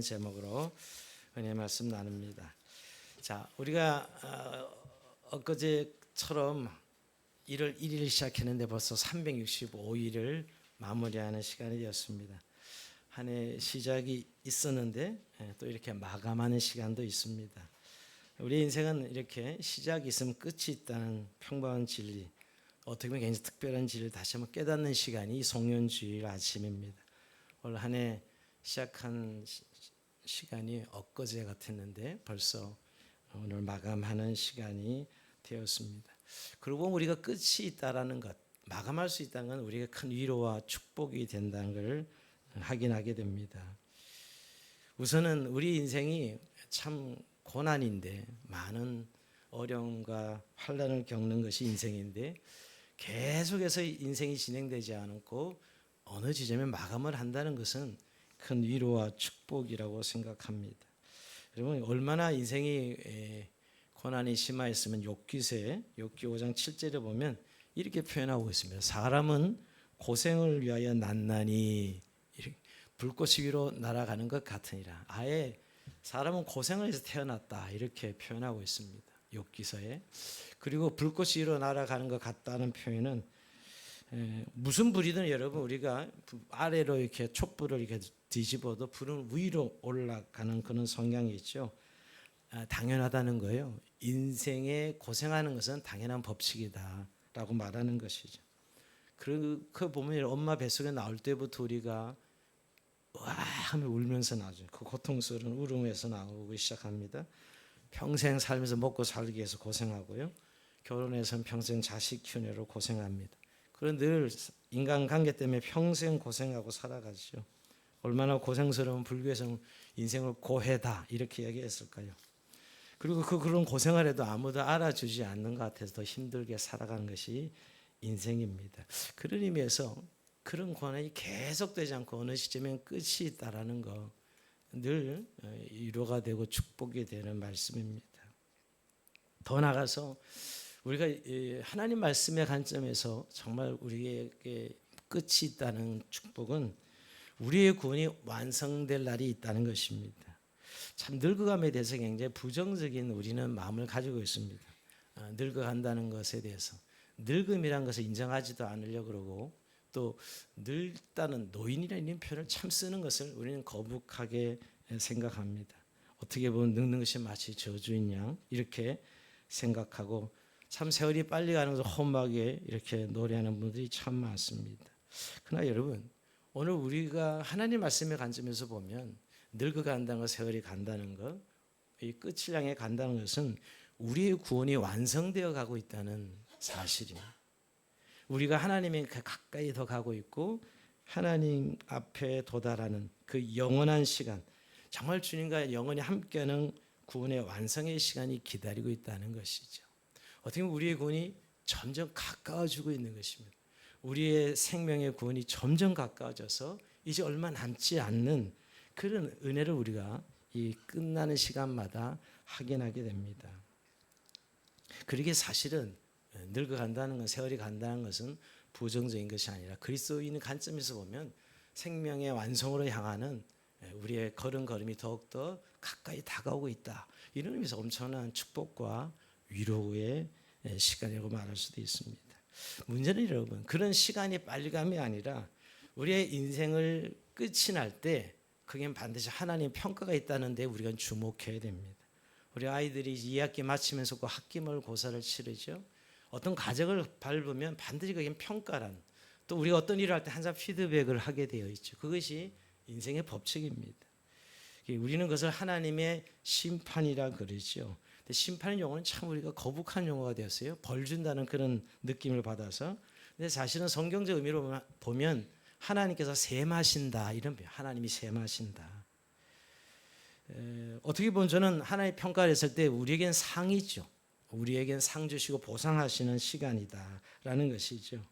제목으로 은혜 말씀 나눕니다. 자, 우리가 엊그제처럼 1월 1일 시작했는데 벌써 365일을 마무리하는 시간이 되었습니다. 한 해 시작이 있었는데 또 이렇게 마감하는 시간도 있습니다. 우리 인생은 이렇게 시작이 있으면 끝이 있다는 평범한 진리, 어떻게 보면 굉장히 특별한 진리를 다시 한번 깨닫는 시간이 이 송년주일 아침입니다. 올 한 해 시작한 시간이 엊그제 같았는데 벌써 오늘 마감하는 시간이 되었습니다. 그리고 우리가 끝이 있다라는 것, 마감할 수 있다는 건 우리가 큰 위로와 축복이 된다는 것을 확인하게 됩니다. 우선은 우리 인생이 참 고난인데, 많은 어려움과 환난을 겪는 것이 인생인데, 계속해서 인생이 진행되지 않고 어느 지점에 마감을 한다는 것은 큰 위로와 축복이라고 생각합니다. 여러분, 얼마나 인생이 고난이 심하였으면 욥기 5장 7절에 보면 이렇게 표현하고 있습니다. 사람은 고생을 위하여 났나니 불꽃이 위로 날아가는 것 같으니라. 아예 사람은 고생을 해서 태어났다, 이렇게 표현하고 있습니다. 욥기서에. 그리고 불꽃이 위로 날아가는 것 같다는 표현은 무슨 불이든 여러분, 우리가 아래로 이렇게 촛불을 이렇게 뒤집어도 불은 위로 올라가는 그런 성향이 있죠. 당연하다는 거예요. 인생에 고생하는 것은 당연한 법칙이다라고 말하는 것이죠. 그 보면 엄마 뱃속에 나올 때부터 우리가 와 하면 울면서 나죠. 그 고통스러운 울음에서 나오기 시작합니다. 평생 살면서 먹고 살기 위해서 고생하고요. 결혼해서는 평생 자식 키우느라고 고생합니다. 그런 늘 인간관계 때문에 평생 고생하고 살아가죠. 얼마나 고생스러운 불교에서는 인생을 고해다 이렇게 얘기했을까요? 그리고 그런 고생을 해도 아무도 알아주지 않는 것 같아서 더 힘들게 살아가는 것이 인생입니다. 그런 의미에서 그런 고난이 계속되지 않고 어느 시점엔 끝이 있다라는 거 늘 위로가 되고 축복이 되는 말씀입니다. 더 나아가서 우리가 하나님 말씀의 관점에서 정말 우리에게 끝이 있다는 축복은 우리의 구원이 완성될 날이 있다는 것입니다. 참 늙어감에 대해서 굉장히 부정적인 우리는 마음을 가지고 있습니다. 늙어간다는 것에 대해서 늙음이라는 것을 인정하지도 않으려고 그러고, 또 늙다는 노인이라는 표현을 참 쓰는 것을 우리는 거북하게 생각합니다. 어떻게 보면 늙는 것이 마치 저주인 양 이렇게 생각하고, 참 세월이 빨리 가는 것을 험하게 이렇게 노래하는 분들이 참 많습니다. 그러나 여러분, 오늘 우리가 하나님 말씀의 관점에서 보면 늙어간다는 것, 세월이 간다는 것, 이 끝을 향해 간다는 것은 우리의 구원이 완성되어 가고 있다는 사실입니다. 우리가 하나님에 가까이 더 가고 있고 하나님 앞에 도달하는 그 영원한 시간, 정말 주님과 영원히 함께하는 구원의 완성의 시간이 기다리고 있다는 것이죠. 어떻게 보면 우리의 구원이 점점 가까워지고 있는 것입니다. 우리의 생명의 구원이 점점 가까워져서 이제 얼마 남지 않는 그런 은혜를 우리가 이 끝나는 시간마다 확인하게 됩니다. 그러기에 사실은 늙어간다는 것, 세월이 간다는 것은 부정적인 것이 아니라 그리스도인의 관점에서 보면 생명의 완성으로 향하는 우리의 걸음걸음이 더욱더 가까이 다가오고 있다, 이런 의미에서 엄청난 축복과 위로의 시간이라고 말할 수도 있습니다. 문제는 여러분, 그런 시간이 빨리 감이 아니라 우리의 인생을 끝이 날 때 그게 반드시 하나님의 평가가 있다는 데 우리가 주목해야 됩니다. 우리 아이들이 2학기 마치면서 그 학기말 고사를 치르죠. 어떤 과정을 밟으면 반드시 그게 평가란, 또 우리가 어떤 일을 할 때 항상 피드백을 하게 되어 있죠. 그것이 인생의 법칙입니다. 우리는 그것을 하나님의 심판이라 그러죠. 근데 심판의 용어는 참 우리가 거북한 용어가 되었어요. 벌 준다는 그런 느낌을 받아서. 근데 사실은 성경적 의미로 보면 하나님께서 셈하신다, 이런 표현. 하나님이 셈하신다. 어떻게 보면 저는 하나님의 평가를 했을 때 우리에겐 상이죠. 우리에겐 상 주시고 보상하시는 시간이다라는 것이죠.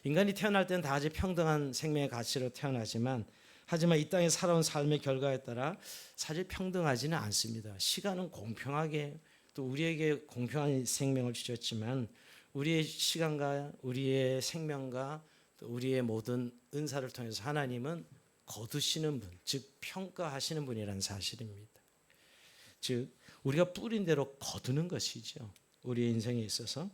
인간이 태어날 때는 다 같이 평등한 생명의 가치로 태어나지만, 하지만 이 땅에 살아온 삶의 결과에 따라 사실 평등하지는 않습니다. 시간은 공평하게 또 우리에게 공평한 생명을 주셨지만, 우리의 시간과 우리의 생명과 또 우리의 모든 은사를 통해서 하나님은 거두시는 분, 즉 평가하시는 분이라는 사실입니다. 즉 우리가 뿌린 대로 거두는 것이죠. 우리의 인생에 있어서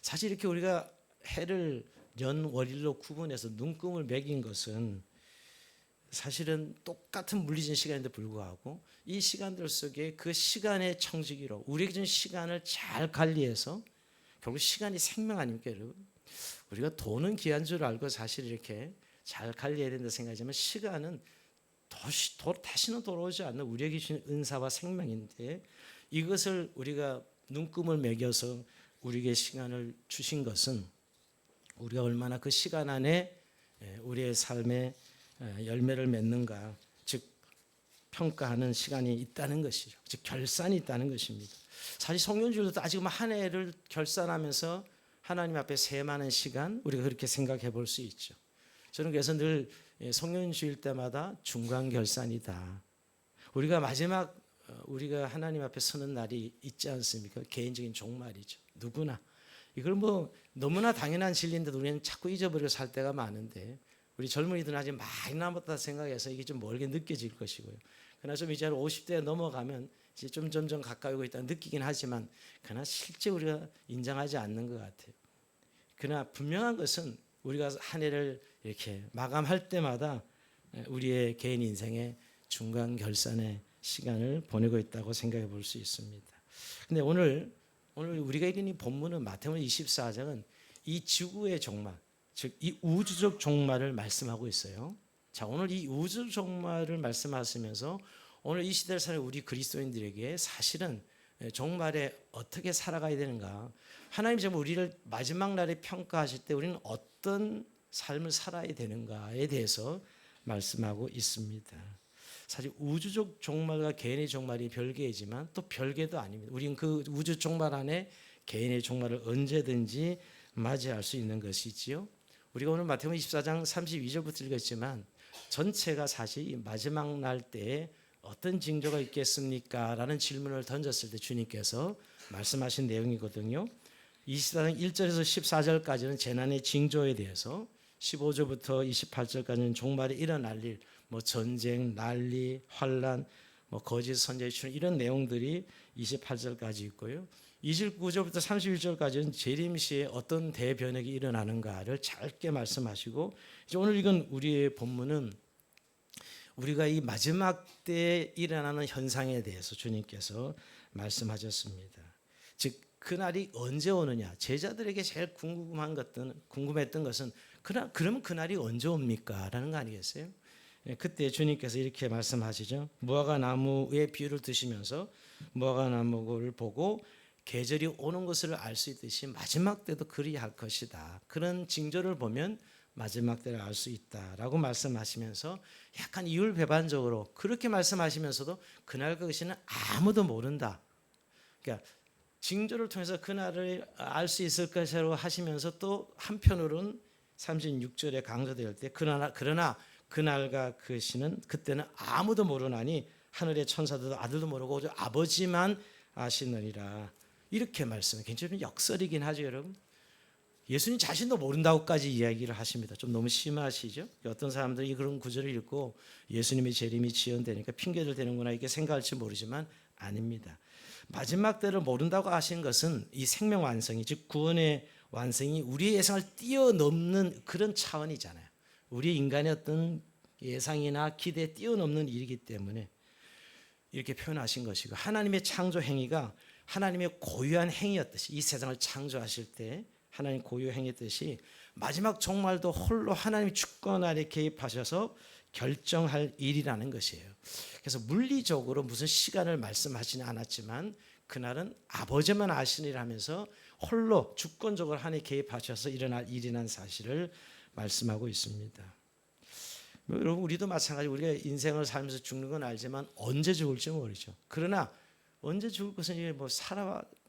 사실 이렇게 우리가 해를 연월일로 구분해서 눈금을 매긴 것은 사실은 똑같은 물리적인 시간인데 불구하고 이 시간들 속에 그 시간의 청지기로 우리에게 준 시간을 잘 관리해서 결국 시간이 생명 아닙니까 여러분? 우리가 돈은 귀한 줄 알고 사실 이렇게 잘 관리해야 된다 생각하지만 시간은 다시는 돌아오지 않는 우리에게 주신 은사와 생명인데 이것을 우리가 눈금을 매겨서 우리에게 시간을 주신 것은 우리가 얼마나 그 시간 안에 우리의 삶에 열매를 맺는가, 즉 평가하는 시간이 있다는 것이죠. 즉 결산이 있다는 것입니다. 사실 성령주일도 아직 한 해를 결산하면서 하나님 앞에 세마는 시간 우리가 그렇게 생각해 볼 수 있죠. 저는 그래서 늘 성령주일 때마다 중간 결산이다. 우리가 마지막 우리가 하나님 앞에 서는 날이 있지 않습니까? 개인적인 종말이죠. 누구나 이걸 너무나 당연한 진리인데도 우리는 자꾸 잊어버리고 살 때가 많은데 우리 젊은이들은 아직 많이 남았다 생각해서 이게 좀 멀게 느껴질 것이고요. 그러나 좀 이제 50대 넘어가면 이제 좀 점점 가까이 오고 있다 느끼긴 하지만 그러나 실제 우리가 인정하지 않는 것 같아요. 그러나 분명한 것은 우리가 한 해를 이렇게 마감할 때마다 우리의 개인 인생의 중간 결산의 시간을 보내고 있다고 생각해 볼 수 있습니다. 근데 오늘 우리가 읽은 이 본문은 마태복음 24장은 이 지구의 종말, 즉 이 우주적 종말을 말씀하고 있어요. 자, 오늘 이 우주 종말을 말씀하시면서 오늘 이 시대를 사는 우리 그리스도인들에게 사실은 종말에 어떻게 살아가야 되는가, 하나님 정말 우리를 마지막 날에 평가하실 때 우리는 어떤 삶을 살아야 되는가에 대해서 말씀하고 있습니다. 사실 우주적 종말과 개인의 종말이 별개이지만 또 별개도 아닙니다. 우리는 그 우주 종말 안에 개인의 종말을 언제든지 맞이할 수 있는 것이지요. 우리가 오늘 마태복음 24장 32절부터 읽었지만 전체가 사실 이 마지막 날 때에 어떤 징조가 있겠습니까? 라는 질문을 던졌을 때 주님께서 말씀하신 내용이거든요. 24장 1절에서 14절까지는 재난의 징조에 대해서, 15절부터 28절까지는 종말에 일어날 일, 전쟁, 난리, 환란, 거짓 선지자의 출현, 이런 내용들이 28절까지 있고요. 29절부터 31절까지는 재림시에 어떤 대변혁이 일어나는가를 짧게 말씀하시고, 이제 오늘 읽은 우리의 본문은 우리가 이 마지막 때에 일어나는 현상에 대해서 주님께서 말씀하셨습니다. 즉 그날이 언제 오느냐, 제자들에게 제일 궁금했던 것은 그러면 그날이 언제 옵니까? 라는 거 아니겠어요? 그때 주님께서 이렇게 말씀하시죠. 무화과 나무의 비유를 드시면서 무화과 나무를 보고 계절이 오는 것을 알 수 있듯이 마지막 때도 그리할 것이다. 그런 징조를 보면 마지막 때를 알 수 있다라고 말씀하시면서 약간 이율배반적으로 그렇게 말씀하시면서도 그날 그것이는 아무도 모른다. 그러니까 징조를 통해서 그날을 알 수 있을 것이라고 하시면서 또 한편으로는 36절에 강조될 때 그러나 그날과 그 시는 그때는 아무도 모르나니 하늘의 천사들도 아들도 모르고 오직 아버지만 아시느니라. 이렇게 말씀해. 굉장히 역설이긴 하죠, 여러분. 예수님 자신도 모른다고까지 이야기를 하십니다. 좀 너무 심하시죠? 어떤 사람들이 그런 구절을 읽고 예수님의 재림이 지연되니까 핑계를 대는구나 이렇게 생각할지 모르지만 아닙니다. 마지막 때를 모른다고 하신 것은 이 생명 완성이, 즉 구원의 완성이 우리의 예상을 뛰어넘는 그런 차원이잖아요. 우리 인간의 어떤 예상이나 기대에 뛰어넘는 일이기 때문에 이렇게 표현하신 것이고, 하나님의 창조 행위가 하나님의 고유한 행위였듯이 이 세상을 창조하실 때 하나님 고유 행위였듯이 마지막 종말도 홀로 하나님의 주권 아래 개입하셔서 결정할 일이라는 것이에요. 그래서 물리적으로 무슨 시간을 말씀하시지 않았지만 그날은 아버지만 아시니라면서 홀로 주권적으로 하나님 개입하셔서 일어날 일이라는 사실을 말씀하고 있습니다. 여러분, 우리도 마찬가지. 우리가 인생을 살면서 죽는 건 알지만 언제 죽을지 모르죠. 그러나 언제 죽을 것은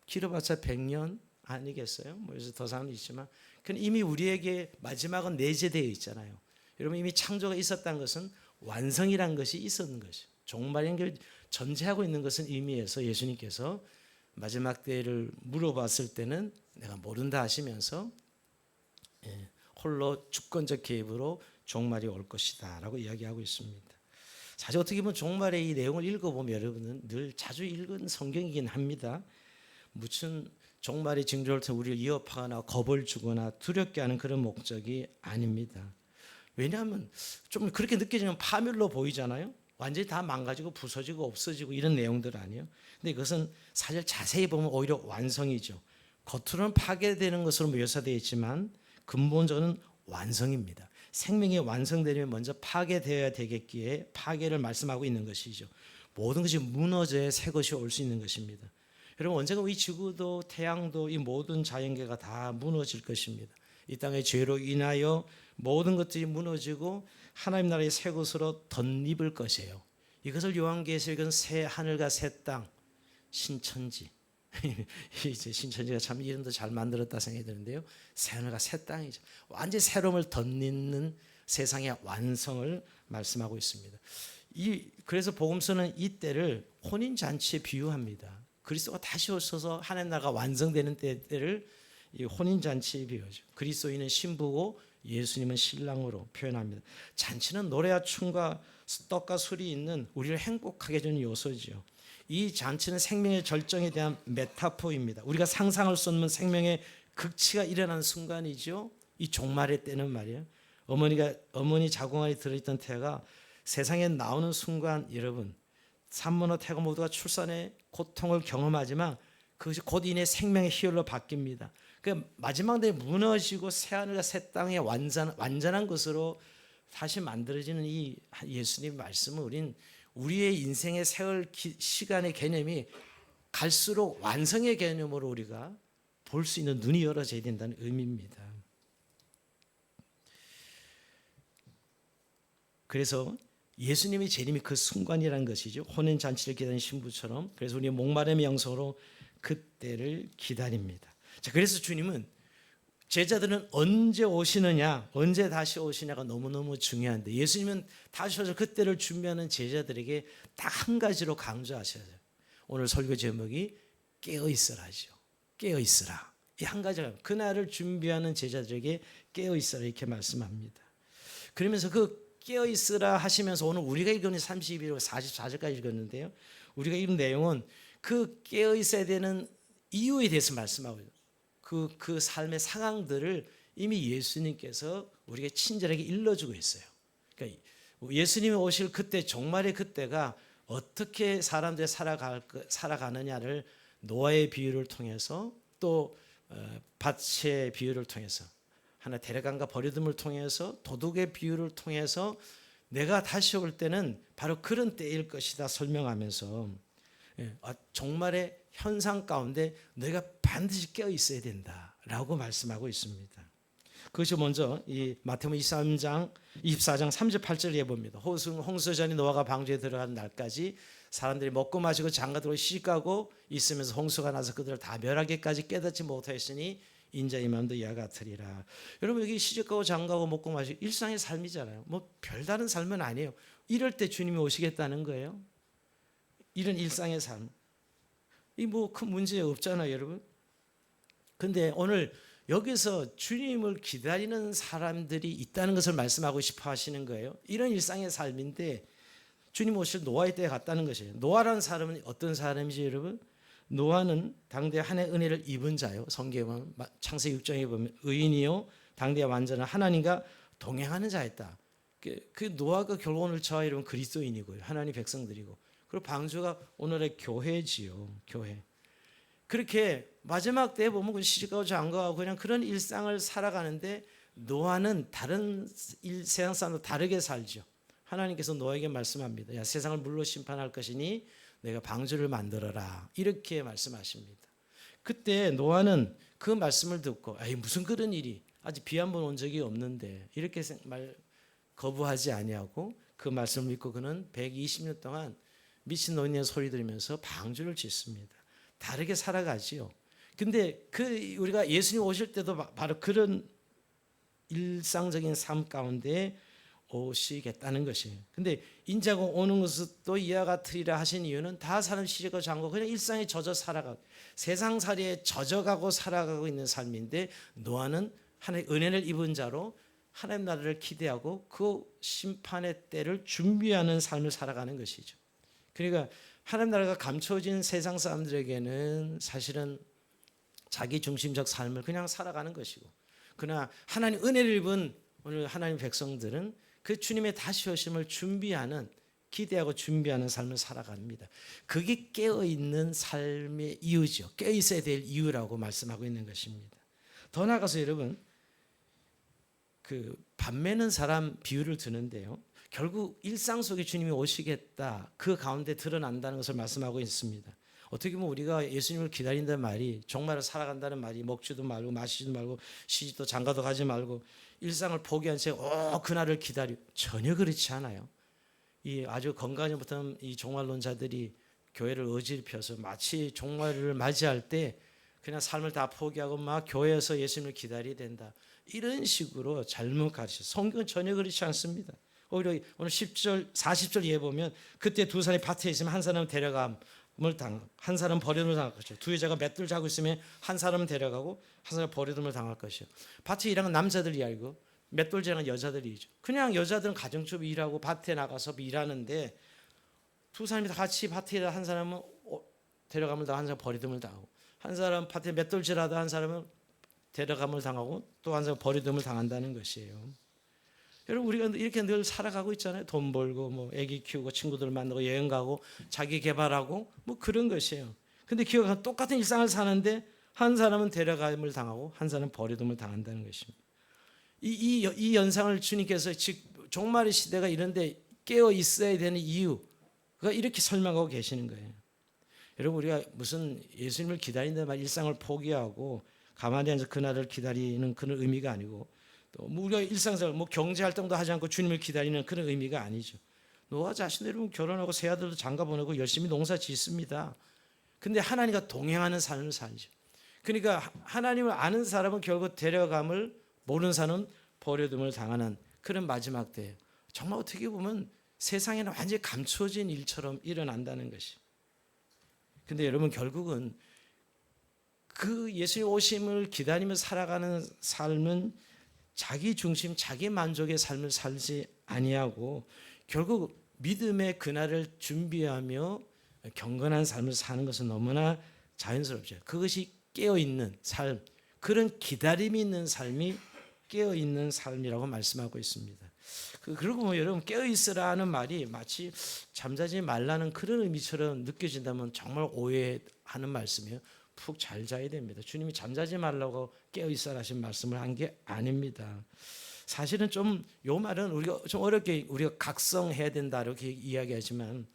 길어봤자 100년 아니겠어요? 그래서 더 사는 있지만 이미 우리에게 마지막은 내재되어 있잖아요. 여러분, 이미 창조가 있었다는 것은 완성이라는 것이 있었는 것이죠. 종말인 걸 전제하고 있는 것은 의미해서 예수님께서 마지막 때를 물어봤을 때는 내가 모른다 하시면서 홀로 주권적 개입으로 종말이 올 것이다 라고 이야기하고 있습니다. 사실 어떻게 보면 종말의 이 내용을 읽어보면 여러분은 늘 자주 읽은 성경이긴 합니다. 무슨 종말의 징조를 통해 우리를 위협하거나 겁을 주거나 두렵게 하는 그런 목적이 아닙니다. 왜냐하면 좀 그렇게 느껴지면 파멸로 보이잖아요. 완전히 다 망가지고 부서지고 없어지고 이런 내용들 아니에요. 근데 이것은 사실 자세히 보면 오히려 완성이죠. 겉으로는 파괴되는 것으로 묘사되어 있지만 근본적으로는 완성입니다. 생명이 완성되려면 먼저 파괴되어야 되겠기에 파괴를 말씀하고 있는 것이죠. 모든 것이 무너져야 새 것이 올 수 있는 것입니다. 여러분 언젠가 이 지구도 태양도 이 모든 자연계가 다 무너질 것입니다. 이 땅의 죄로 인하여 모든 것들이 무너지고 하나님 나라의 새 것으로 덧입을 것이에요. 이것을 요한계시록은 새 하늘과 새 땅, 신천지. 이제 신천지가 참 이름도 잘 만들었다 생각이 드는데요. 새 하늘과 새 땅이죠. 완전히 새로움을 덧입는 세상의 완성을 말씀하고 있습니다. 그래서 복음서는 이 때를 혼인 잔치에 비유합니다. 그리스도가 다시 오셔서 하나님 나라가 완성되는 때를 이 혼인 잔치에 비유하죠. 그리스도인은 신부고 예수님은 신랑으로 표현합니다. 잔치는 노래와 춤과 떡과 술이 있는 우리를 행복하게 해주는 요소지요. 이 잔치는 생명의 절정에 대한 메타포입니다. 우리가 상상할 수 없는 생명의 극치가 일어나는 순간이죠. 이 종말의 때는 말이에요. 어머니 자궁 안에 들어있던 태가 세상에 나오는 순간 여러분 산모나 태가 모두가 출산의 고통을 경험하지만 그것이 곧 이내 생명의 희열로 바뀝니다. 그 마지막 때 무너지고 새 하늘과 새 땅의 완전한 것으로 다시 만들어지는 이 예수님 말씀은 우리의 인생의 세월 시간의 개념이 갈수록 완성의 개념으로 우리가 볼 수 있는 눈이 열어져야 된다는 의미입니다. 그래서 예수님의 재림이 그 순간이라는 것이죠. 혼인 잔치를 기다리는 신부처럼. 그래서 우리 목마름의 영성으로 그때를 기다립니다. 자, 그래서 주님은 제자들은 언제 오시느냐, 언제 다시 오시냐가 너무너무 중요한데 예수님은 다시 오셔서 그때를 준비하는 제자들에게 딱 한 가지로 강조하셔야 돼요. 오늘 설교 제목이 깨어있으라죠. 깨어있으라. 이 한 가지가 그날을 준비하는 제자들에게 깨어있으라 이렇게 말씀합니다. 그러면서 그 깨어있으라 하시면서 오늘 우리가 읽은 32절 44절까지 읽었는데요. 우리가 읽은 내용은 그 깨어있어야 되는 이유에 대해서 말씀하고 있어요. 그 삶의 상황들을 이미 예수님께서 우리에게 친절하게 일러주고 있어요. 그러니까 예수님이 오실 그때 종말의 그때가 어떻게 사람들이 살아가느냐를 노아의 비유를 통해서 또 밭의 비유를 통해서 하나 데려간과 버려둠을 통해서 도둑의 비유를 통해서 내가 다시 올 때는 바로 그런 때일 것이다 설명하면서 종말의 현상 가운데 너희가 반드시 깨어 있어야 된다라고 말씀하고 있습니다. 그것이 먼저 이 마태복음 24장 38절에 봅니다. 홍수전이 노아가 방주에 들어가는 날까지 사람들이 먹고 마시고 장가들고 시집가고 있으면서 홍수가 나서 그들을 다 멸하기까지 깨닫지 못하였으니 인자의 마음도 이와 같으리라. 여러분 여기 시집가고 장가고 먹고 마시고 일상의 삶이잖아요. 뭐 별다른 삶은 아니에요. 이럴 때 주님이 오시겠다는 거예요. 이런 일상의 삶. 이 뭐 큰 문제 없잖아요, 여러분. 근데 오늘 여기서 주님을 기다리는 사람들이 있다는 것을 말씀하고 싶어 하시는 거예요. 이런 일상의 삶인데 주님 오실 노아의 때에 갔다는 것이에요. 노아라는 사람은 어떤 사람이지 여러분? 노아는 당대 하나의 은혜를 입은 자요. 성경에 보면 창세기 6장에 보면 의인이요 당대 완전한 하나님과 동행하는 자였다. 그 노아가 결국 오늘 저와 여러분 그리스도인이고요. 하나님 백성들이고 그리고 방주가 오늘의 교회지요. 교회. 그렇게 마지막 때에 보면 시집가고 장가가고 그냥 그런 일상을 살아가는데 노아는 다른 세상 사람도 다르게 살죠. 하나님께서 노아에게 말씀합니다. 야, 세상을 물로 심판할 것이니 내가 방주를 만들어라. 이렇게 말씀하십니다. 그때 노아는 그 말씀을 듣고 에이, 무슨 그런 일이 아직 비 한 번 온 적이 없는데 이렇게 거부하지 아니하고 그 말씀을 믿고 그는 120년 동안 미친 노인의 소리 들으면서 방주를 짓습니다. 다르게 살아가지요. 근데 우리가 예수님 오실 때도 바로 그런 일상적인 삶 가운데 오시겠다는 것이에요. 근데 인자가 오는 것도 이와 같으리라 하신 이유는 다 사람 시집가고 장가고 그냥 일상에 젖어 살아가고 세상살이에 젖어가고 살아가고 있는 삶인데 노아는 하나님의 은혜를 입은 자로 하나님 나라를 기대하고 그 심판의 때를 준비하는 삶을 살아가는 것이죠. 그러니까 하나님 나라가 감춰진 세상 사람들에게는 사실은 자기 중심적 삶을 그냥 살아가는 것이고, 그러나 하나님 은혜를 입은 오늘 하나님 백성들은 그 주님의 다시 오심을 준비하는, 기대하고 준비하는 삶을 살아갑니다. 그게 깨어있는 삶의 이유죠. 깨어있어야 될 이유라고 말씀하고 있는 것입니다. 더 나아가서 여러분, 그 밥 매는 사람 비유를 드는데요, 결국 일상 속에 주님이 오시겠다, 그 가운데 드러난다는 것을 말씀하고 있습니다. 어떻게 보면 우리가 예수님을 기다린다는 말이, 종말을 살아간다는 말이 먹지도 말고 마시지도 말고 시집도 장가도 가지 말고 일상을 포기한 채 그날을 기다려, 전혀 그렇지 않아요. 이 아주 건강전부터 이 종말론자들이 교회를 어지럽혀서 마치 종말을 맞이할 때 그냥 삶을 다 포기하고 막 교회에서 예수님을 기다려야 된다, 이런 식으로 잘못 가르쳐. 성경은 전혀 그렇지 않습니다. 오히려 오늘 10절 40절 이해 보면, 그때 두 사람이 밭에 있으면 한 사람은 데려감을 당하고 한 사람은 버림을 당할 것이요, 두 여자가 맷돌 자고 있으면 한 사람은 데려가고 한 사람은 버림을 당할 것이요. 밭에 일하는 남자들이 알고 맷돌질하는 여자들이죠. 그냥 여자들은 가정주부 일하고 밭에 나가서 일하는데, 두 사람이 다 같이 밭에 일하다 한 사람은 데려감을 당하고 한 사람은 버림을 당하고, 한 사람 밭에 맷돌질하다 한 사람은 데려감을 당하고 또 한 사람은 버림을 당한다는 것이에요. 여러분, 우리가 이렇게 늘 살아가고 있잖아요. 돈 벌고 뭐 아기 키우고 친구들 만나고 여행 가고 자기 개발하고 뭐 그런 것이에요. 근데 기억하면 똑같은 일상을 사는데 한 사람은 데려감을 당하고 한 사람은 버림을 당한다는 것입니다. 이 연상을 주님께서 즉 종말의 시대가 이런데 깨어 있어야 되는 이유가 이렇게 설명하고 계시는 거예요. 여러분, 우리가 무슨 예수님을 기다린다는 말, 일상을 포기하고 가만히 앉아서 그날을 기다리는 그런 의미가 아니고, 또 우리가 일상생활 경제 활동도 하지 않고 주님을 기다리는 그런 의미가 아니죠. 노아 자신도 여러분 결혼하고 새 아들도 장가 보내고 열심히 농사 짓습니다. 근데 하나님과 동행하는 삶을 살죠. 그러니까 하나님을 아는 사람은 결국 데려감을, 모르는 사람은 버려둠을 당하는 그런 마지막 때예요. 정말 어떻게 보면 세상에는 완전히 감춰진 일처럼 일어난다는 것이. 근데 여러분, 결국은 그 예수님 오심을 기다리며 살아가는 삶은 자기 중심, 자기 만족의 삶을 살지 아니하고 결국 믿음의 그날을 준비하며 경건한 삶을 사는 것은 너무나 자연스럽죠. 그것이 깨어있는 삶, 그런 기다림이 있는 삶이 깨어있는 삶이라고 말씀하고 있습니다. 그리고 뭐 여러분, 깨어있으라는 말이 마치 잠자지 말라는 그런 의미처럼 느껴진다면 정말 오해하는 말씀이에요. 푹 잘 자야 됩니다. 주님이 잠자지 말라고 깨어있으라 하신 말씀을 한 게 아닙니다. 사실은 좀 요 말은 우리가 좀 어렵게 우리가 각성해야 된다 이렇게 이야기하지만,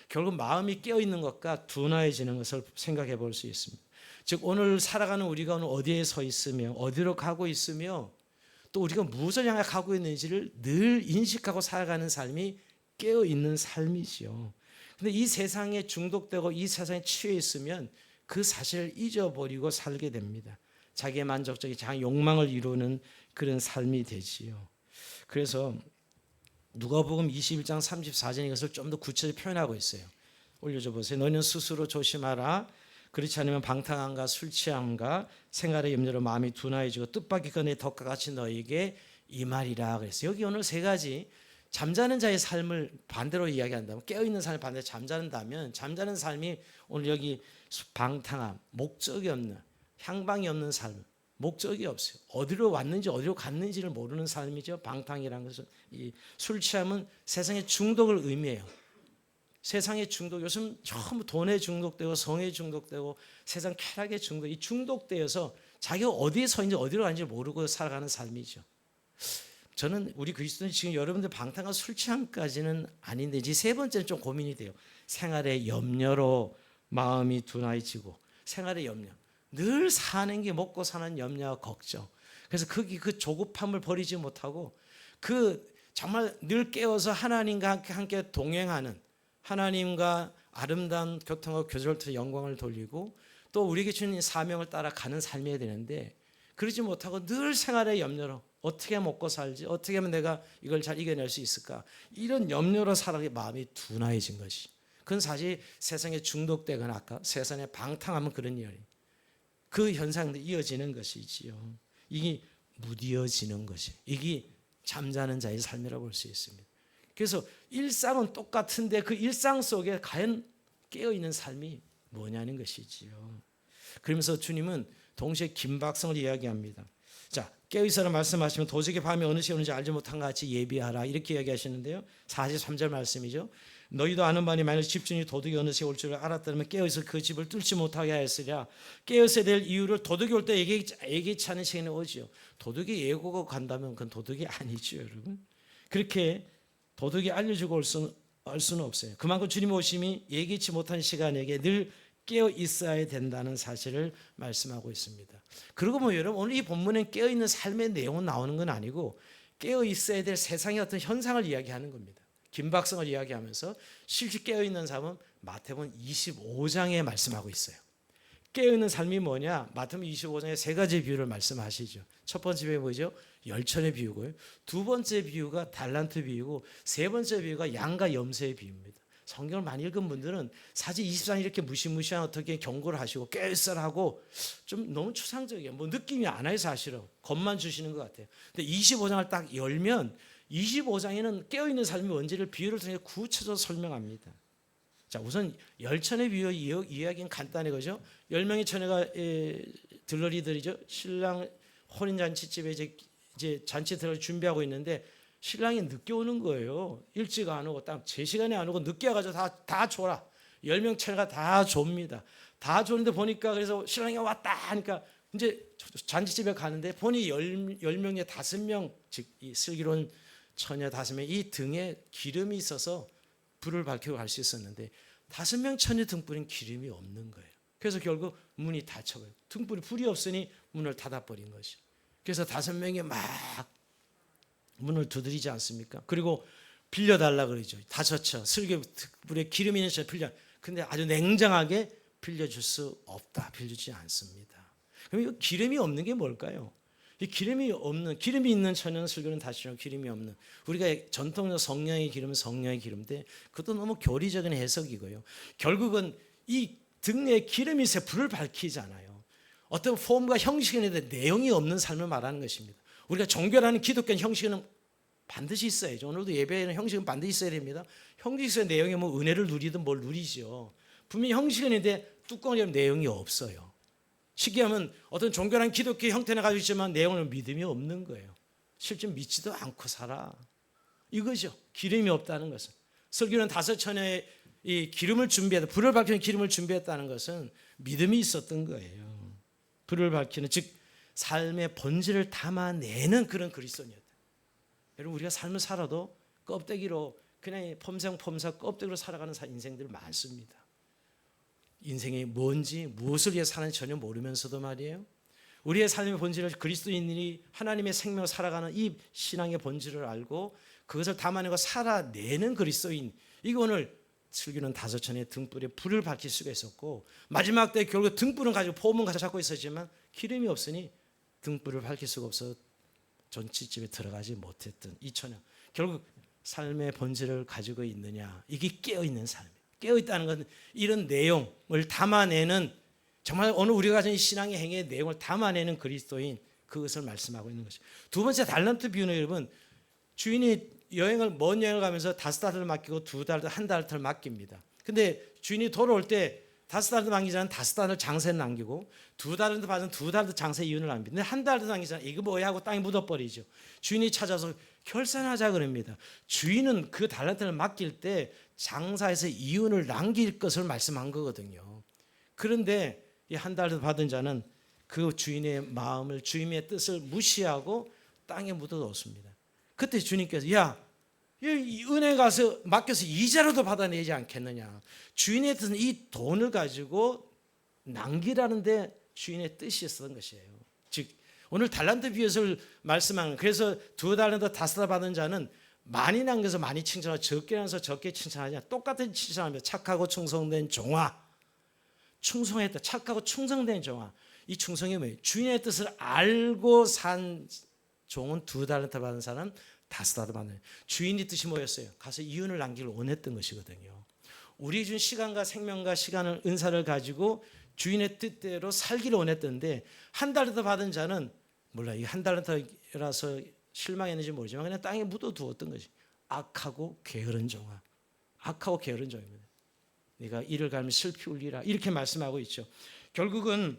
결국 마음이 깨어있는 것과 둔화해지는 것을 생각해 볼 수 있습니다. 즉 오늘 살아가는 우리가 오늘 어디에 서 있으며 어디로 가고 있으며 또 우리가 무엇을 향해 가고 있는지를 늘 인식하고 살아가는 삶이 깨어있는 삶이지요. 근데 이 세상에 중독되고 이 세상에 취해 있으면 그 사실을 잊어버리고 살게 됩니다. 자기의 만족적인 자기 욕망을 이루는 그런 삶이 되지요. 그래서 누가복음 21장 34절에 이것을 좀 더 구체적으로 표현하고 있어요. 올려줘 보세요. 너희는 스스로 조심하라. 그렇지 않으면 방탕함과 술 취함과 생활의 염려로 마음이 둔화해지고 뜻밖의 내 덕과 같이 너에게 임하리라 그랬어요. 여기 오늘 세 가지, 잠자는 자의 삶을 반대로 이야기한다면, 깨어있는 삶을 반대로 잠자는다면, 잠자는 삶이 오늘 여기 방탕함, 목적이 없는, 향방이 없는 삶, 목적이 없어요. 어디로 왔는지 어디로 갔는지를 모르는 삶이죠. 방탕이라는 것은. 이 술 취함은 세상의 중독을 의미해요. 세상의 중독, 요즘 전부 돈에 중독되고 성에 중독되고 세상 쾌락에 중독, 이 중독되어서 자기가 어디에 서 있는지 어디로 가는지 모르고 살아가는 삶이죠. 저는 우리 그리스도인 지금 여러분들 방탕과 술 취함까지는 아닌데, 이제 세 번째는 좀 고민이 돼요. 생활의 염려로 마음이 둔화해지고, 생활의 염려, 늘 사는 게 먹고 사는 염려와 걱정. 그래서 그 조급함을 버리지 못하고 정말 늘 깨어서 하나님과 함께 동행하는, 하나님과 아름다운 교통과 교절부터 영광을 돌리고 또 우리에게 주는 사명을 따라 가는 삶이어야 되는데, 그러지 못하고 늘 생활의 염려로 어떻게 먹고 살지, 어떻게 하면 내가 이걸 잘 이겨낼 수 있을까, 이런 염려로 살아가게 마음이 둔화해진 것이, 그건 사실 세상에 중독되거나 아까 세상에 방탕하면 그런 일이, 그 현상도 이어지는 것이지요. 이게 무디어지는 것이, 이게 잠자는 자의 삶이라고 볼 수 있습니다. 그래서 일상은 똑같은데 그 일상 속에 과연 깨어있는 삶이 뭐냐는 것이지요. 그러면서 주님은 동시에 긴박성을 이야기합니다. 자, 깨어있어라 말씀하시면 도적의 밤이 어느 시에 오는지 알지 못한 것 같이 예비하라 이렇게 이야기하시는데요. 43절 말씀이죠. 너희도 아는 바니 만일 집주인이 도둑이 어느 시에 올 줄을 알았다면 깨어있어 그 집을 뚫지 못하게 하였으랴. 깨어있어야 될 이유를 도둑이 올 때 예기치 않은 시간이 오지요. 도둑이 예고가 간다면 그건 도둑이 아니죠, 여러분. 그렇게 도둑이 알려주고 올 수는 없어요. 그만큼 주님 오심이 예기치 못한 시간에게 늘 깨어 있어야 된다는 사실을 말씀하고 있습니다. 그리고 여러분 오늘 이 본문엔 깨어 있는 삶의 내용은 나오는 건 아니고 깨어 있어야 될 세상의 어떤 현상을 이야기하는 겁니다. 긴박성을 이야기하면서 실제 깨어 있는 삶은 마태복음 25장에 말씀하고 있어요. 깨어 있는 삶이 뭐냐? 마태복음 25장에 세 가지 비유를 말씀하시죠. 첫 번째 비유가 뭐죠? 열천의 비유고요. 두 번째 비유가 달란트 비유고 세 번째 비유가 양과 염소의 비유입니다. 성경을 많이 읽은 분들은 사실 24장 이렇게 무시무시한 어떻게 경고를 하시고 깨어있어라 하고 좀 너무 추상적이에요. 느낌이 안 와요, 사실은. 겁만 주시는 것 같아요. 근데 25장을 딱 열면 25장에는 깨어있는 삶이 뭔지를 비유를 통해 구체적으로 설명합니다. 자, 우선 열천의 비유 이야기는 간단해 그죠? 10명의 처녀가 들러리들이죠. 신랑 혼인잔치집에 이제 잔치 들어갈 준비하고 있는데 신랑이 늦게 오는 거예요. 일찍 안 오고 딱 제 시간에 안 오고 늦게 와가지고 다 줘라. 10명 처녀가 다 줍니다. 다 줬는데 보니까 그래서 신랑이 왔다 하니까 이제 잔치집에 가는데 보니 10명에 5명 즉 이 슬기로운 처녀 5명 이 등에 기름이 있어서 불을 밝히고 갈 수 있었는데 5명 처녀 등불엔 기름이 없는 거예요. 그래서 결국 문이 닫혀버려요. 등불이 불이 없으니 문을 닫아버린 것이죠. 그래서 5명이 막 문을 두드리지 않습니까? 그리고 빌려달라 그러죠. 5처 슬기 불에 기름이 있는 처 빌려. 근데 아주 냉정하게 빌려줄 수 없다. 빌려주지 않습니다. 그럼 이 기름이 없는 게 뭘까요? 이 기름이 있는 처녀는 슬기로운 다시로 기름이 없는 우리가 전통적 성령의 기름은 성령의 기름인데 그것도 너무 교리적인 해석이고요. 결국은 이 등에 기름이 있어야 불을 밝히잖아요. 어떤 폼과 형식은 있는데 내용이 없는 삶을 말하는 것입니다. 우리가 종교라는 기독교는 형식은 반드시 있어야죠. 오늘도 예배에는 형식은 반드시 있어야 됩니다. 형식이 있어야 내용이 은혜를 누리든 뭘 누리죠. 분명히 형식은 있는데 뚜껑을 열면 내용이 없어요. 쉽게 하면 어떤 종교라는 기독교 형태는 가지고 있지만 내용을 믿음이 없는 거예요. 실제 믿지도 않고 살아. 이거죠. 기름이 없다는 것은. 설교는 5처녀의 이 기름을 준비했다. 불을 밝히는 기름을 준비했다는 것은 믿음이 있었던 거예요. 불을 밝히는 즉 삶의 본질을 담아내는 그런 그리스도인이었다. 여러분 우리가 삶을 살아도 껍데기로 그냥 폼생폼사 껍데기로 살아가는 인생들 많습니다. 인생이 뭔지 무엇을 위해 사는지 전혀 모르면서도 말이에요. 우리의 삶의 본질을 그리스도인들이 하나님의 생명을 살아가는 이 신앙의 본질을 알고 그것을 담아내고 살아내는 그리스도인. 이거 오늘 슬기는 5처녀의 등불에 불을 밝힐 수가 있었고 마지막 때 결국 등불은 가지고 폼은 가지고 잡고 있었지만 기름이 없으니 등불을 밝힐 수가 없어 전치집에 들어가지 못했던 이 처녀. 결국 삶의 본질을 가지고 있느냐. 이게 깨어있는 삶이에요. 깨어있다는 건 이런 내용을 담아내는 정말 오늘 우리가 가진 신앙의 행위의 내용을 담아내는 그리스도인 그것을 말씀하고 있는 것이죠. 두 번째 달란트 비유는 여러분 주인이 먼 여행을 가면서 5달러를 맡기고 2달러, 1달러를 맡깁니다. 근데 주인이 돌아올 때 5달러 남기자는 5달러 장세를 남기고 2달러 받은 2달러 장세 이윤을 남깁니다. 근데 1달러 남기자는 이거 뭐야 하고 땅에 묻어버리죠. 주인이 찾아서 결산하자 그럽니다. 주인은 그 달란트를 맡길 때 장사에서 이윤을 남길 것을 말씀한 거거든요. 그런데 이 1달러 받은 자는 그 주인의 마음을 주인의 뜻을 무시하고 땅에 묻어놓습니다. 그때 주님께서 이 은혜 가서 맡겨서 이자로도 받아내지 않겠느냐. 주인의 뜻은 이 돈을 가지고 남기라는데 주인의 뜻이었던 것이에요. 즉 오늘 달란트 비유를 말씀하는 그래서 2달란트 5달러 받은 자는 많이 남겨서 많이 칭찬하고 적게 남겨서 적게 칭찬하지 않아. 똑같은 칭찬합니다. 착하고 충성된 종아. 충성했다. 착하고 충성된 종아. 이 충성이 뭐예요? 주인의 뜻을 알고 산 종은 2달란트 받은 사람 5달러 받는. 주인의 뜻이 뭐였어요? 가서 이윤을 남기를 원했던 것이거든요. 우리 준 시간과 생명과 시간을 은사를 가지고 주인의 뜻대로 살기를 원했던데 1달란트 받은 자는 몰라 이 1달란트라서 실망했는지 모르지만 그냥 땅에 묻어두었던 것이 악하고 게으른 종아. 악하고 게으른 종입니다. 네가 이를 갈면 슬피 울리라 이렇게 말씀하고 있죠. 결국은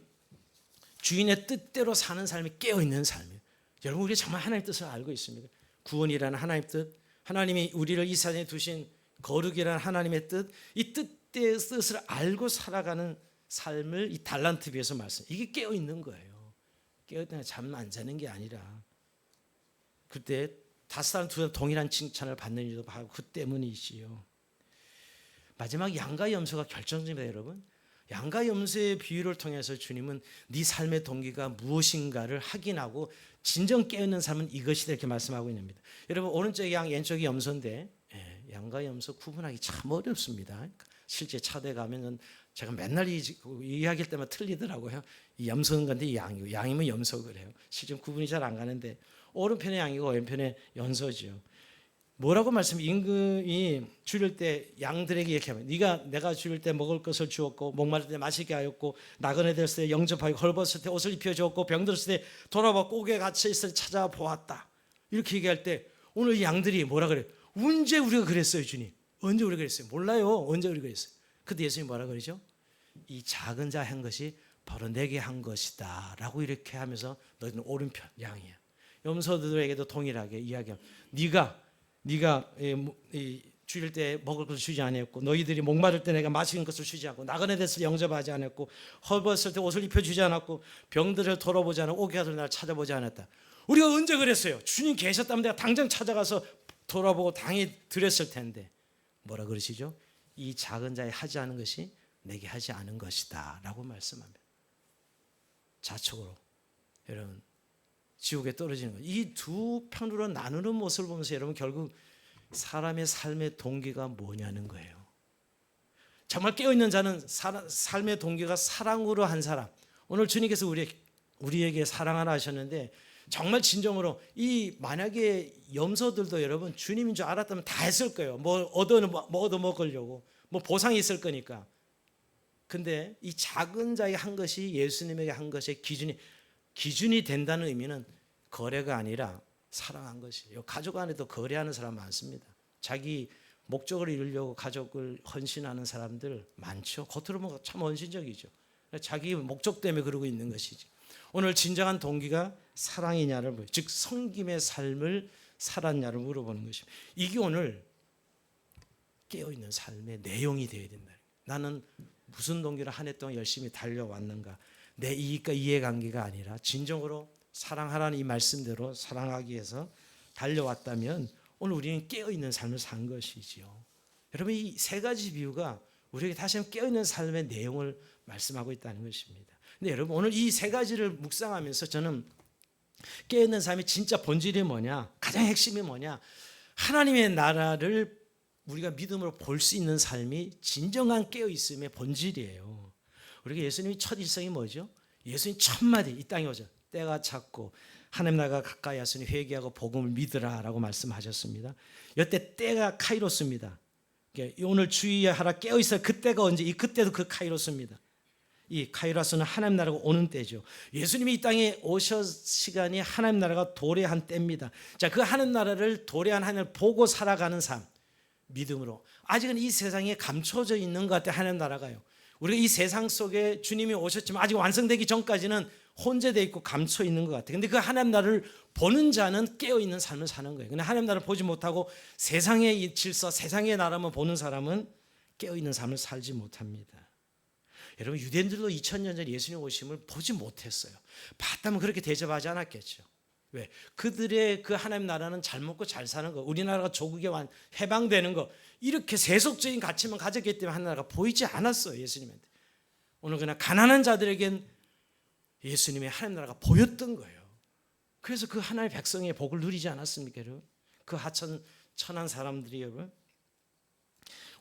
주인의 뜻대로 사는 삶이 깨어있는 삶이에요. 여러분 우리 정말 하나님의 뜻을 알고 있습니다. 구원이라는 하나님의 뜻, 하나님이 우리를 이 세상에 두신 거룩이라는 하나님의 뜻, 이 뜻을 알고 살아가는 삶을 이 달란트 비에서 말씀. 이게 깨어있는 거예요. 깨어있다는 잠 안 자는 게 아니라 그때 5사람 2사람 동일한 칭찬을 받는 일도 바로 그 때문이지요. 마지막 양과 염소가 결정적입니다. 여러분 양과 염소의 비유를 통해서 주님은 네 삶의 동기가 무엇인가를 확인하고 진정 깨어있는 삶은 이것이다 이렇게 말씀하고 있습니다. 여러분 오른쪽이 양 왼쪽이 염소인데 양과 염소 구분하기 참 어렵습니다. 실제 차대 가면은 제가 맨날 이야기할 때마다 틀리더라고요. 이 염소는 건데 이 양이고 양이면 염소 그래요. 실제 구분이 잘 안 가는데 오른편의 양이고 왼편의 염소죠. 뭐라고 말씀? 임금이 줄일 때 양들에게 이렇게 하면 내가 줄일 때 먹을 것을 주었고 목마를 때 마시게 하였고 나그네 됐을 때 영접하고 헐벗을 때 옷을 입혀주었고 병들었을 때 돌아봐 옥에 갇혀 있을 때 찾아보았다. 이렇게 얘기할 때 오늘 이 양들이 뭐라 그래요? 언제 우리가 그랬어요 주님? 언제 우리가 그랬어요? 몰라요. 언제 우리가 그랬어요? 근데 예수님이 뭐라 그러죠? 이 작은 자 한 것이 바로 내게 한 것이다 라고 이렇게 하면서 너희는 오른편 양이야. 염소들에게도 동일하게 이야기합니다. 네가 줄일 때 먹을 것을 주지 않았고 너희들이 목마를 때 내가 마시는 것을 주지 않고 나그네 됐을 때 영접하지 않았고 헐벗을 때 옷을 입혀주지 않았고 병들을 돌아보지 않았고 오게 하던 날 찾아보지 않았다. 우리가 언제 그랬어요? 주님 계셨다면 내가 당장 찾아가서 돌아보고 당히 드렸을 텐데 뭐라 그러시죠? 이 작은 자에 하지 않은 것이 내게 하지 않은 것이다 라고 말씀합니다. 자촉으로 여러분 지옥에 떨어지는 것. 이 두 편으로 나누는 모습을 보면서 여러분 결국 사람의 삶의 동기가 뭐냐는 거예요. 정말 깨어있는 자는 삶의 동기가 사랑으로 한 사람. 오늘 주님께서 우리에게 사랑하라 하셨는데 정말 진정으로 만약에 염소들도 여러분 주님인 줄 알았다면 다 했을 거예요. 뭐 얻어먹으려고 뭐 보상이 있을 거니까. 근데 이 작은 자에게 한 것이 예수님에게 한 것의 기준이 된다는 의미는 거래가 아니라 사랑한 것이에요. 가족 안에도 거래하는 사람 많습니다. 자기 목적을 이루려고 가족을 헌신하는 사람들 많죠. 겉으로 보면 참 헌신적이죠. 자기 목적 때문에 그러고 있는 것이지. 오늘 진정한 동기가 사랑이냐를 즉 섬김의 삶을 살았냐를 물어보는 것입니다. 이게 오늘 깨어있는 삶의 내용이 되어야 된다. 나는 무슨 동기로 한 해 동안 열심히 달려왔는가. 내 이익과 이해관계가 아니라 진정으로 사랑하라는 이 말씀대로 사랑하기 위해서 달려왔다면 오늘 우리는 깨어있는 삶을 산 것이지요. 여러분 이 세 가지 비유가 우리에게 다시 한번 깨어있는 삶의 내용을 말씀하고 있다는 것입니다. 근데 여러분 오늘 이 세 가지를 묵상하면서 저는 깨어있는 삶의 진짜 본질이 뭐냐, 가장 핵심이 뭐냐, 하나님의 나라를 우리가 믿음으로 볼 수 있는 삶이 진정한 깨어있음의 본질이에요. 우리가 예수님이 첫 일성이 뭐죠? 예수님 첫 마디 이 땅에 오죠. 때가 찼고 하나님 나라가 가까이 왔으니 회개하고 복음을 믿으라 라고 말씀하셨습니다. 이때 때가 카이로스입니다. 오늘 주의하라 깨어있어야 그때가 언제? 이 그때도 그 카이로스입니다. 이 카이로스는 하나님 나라가 오는 때죠. 예수님이 이 땅에 오셨 시간이 하나님 나라가 도래한 때입니다. 자, 그 하나님 나라를 도래한 하나님을 보고 살아가는 삶, 믿음으로. 아직은 이 세상에 감춰져 있는 것 같아요. 하나님 나라가요. 우리가 이 세상 속에 주님이 오셨지만 아직 완성되기 전까지는 혼재되어 있고 감춰 있는 것 같아요. 근데 그 하나님 나라를 보는 자는 깨어있는 삶을 사는 거예요. 근데 하나님 나라를 보지 못하고 세상의 이 질서, 세상의 나라만 보는 사람은 깨어있는 삶을 살지 못합니다. 여러분 유대인들도 2000년 전 예수님 오심을 보지 못했어요. 봤다면 그렇게 대접하지 않았겠죠. 왜? 그들의 그 하나님 나라는 잘 먹고 잘 사는 거, 우리나라가 조국에 해방되는 거, 이렇게 세속적인 가치만 가졌기 때문에 하나님 나라가 보이지 않았어요. 예수님한테. 오늘 그냥 가난한 자들에겐 예수님의 하나님 나라가 보였던 거예요. 그래서 그 하나님의 백성의 복을 누리지 않았습니까? 여러분? 그 천한 사람들이 여러분.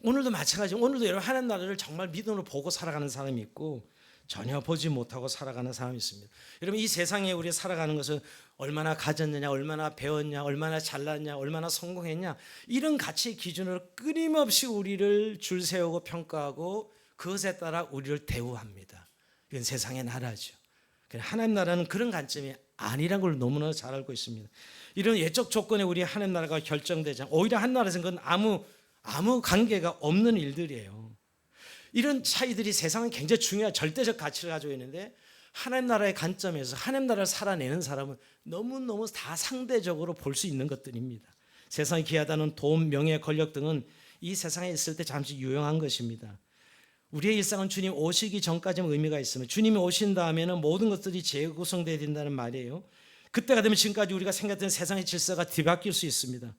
오늘도 마찬가지로 오늘도 여러분 하나님 나라를 정말 믿음으로 보고 살아가는 사람이 있고 전혀 보지 못하고 살아가는 사람이 있습니다. 여러분 이 세상에 우리가 살아가는 것은 얼마나 가졌느냐, 얼마나 배웠냐, 얼마나 잘났냐, 얼마나 성공했냐, 이런 가치의 기준으로 끊임없이 우리를 줄 세우고 평가하고 그것에 따라 우리를 대우합니다. 이건 세상의 나라죠. 하나님 나라는 그런 관점이 아니란 걸 너무나 잘 알고 있습니다. 이런 예적 조건에 우리 하나님 나라가 결정되지 않고 오히려 하나님 나라에서는 그건 아무 관계가 없는 일들이에요. 이런 차이들이 세상은 굉장히 중요한 절대적 가치를 가지고 있는데 하나님 나라의 관점에서 하나님 나라를 살아내는 사람은 너무너무 다 상대적으로 볼 수 있는 것들입니다. 세상에 귀하다는 돈, 명예, 권력 등은 이 세상에 있을 때 잠시 유용한 것입니다. 우리의 일상은 주님 오시기 전까지는 의미가 있으면 주님이 오신 다음에는 모든 것들이 재구성되어야 된다는 말이에요. 그때가 되면 지금까지 우리가 생각했던 세상의 질서가 뒤바뀔 수 있습니다.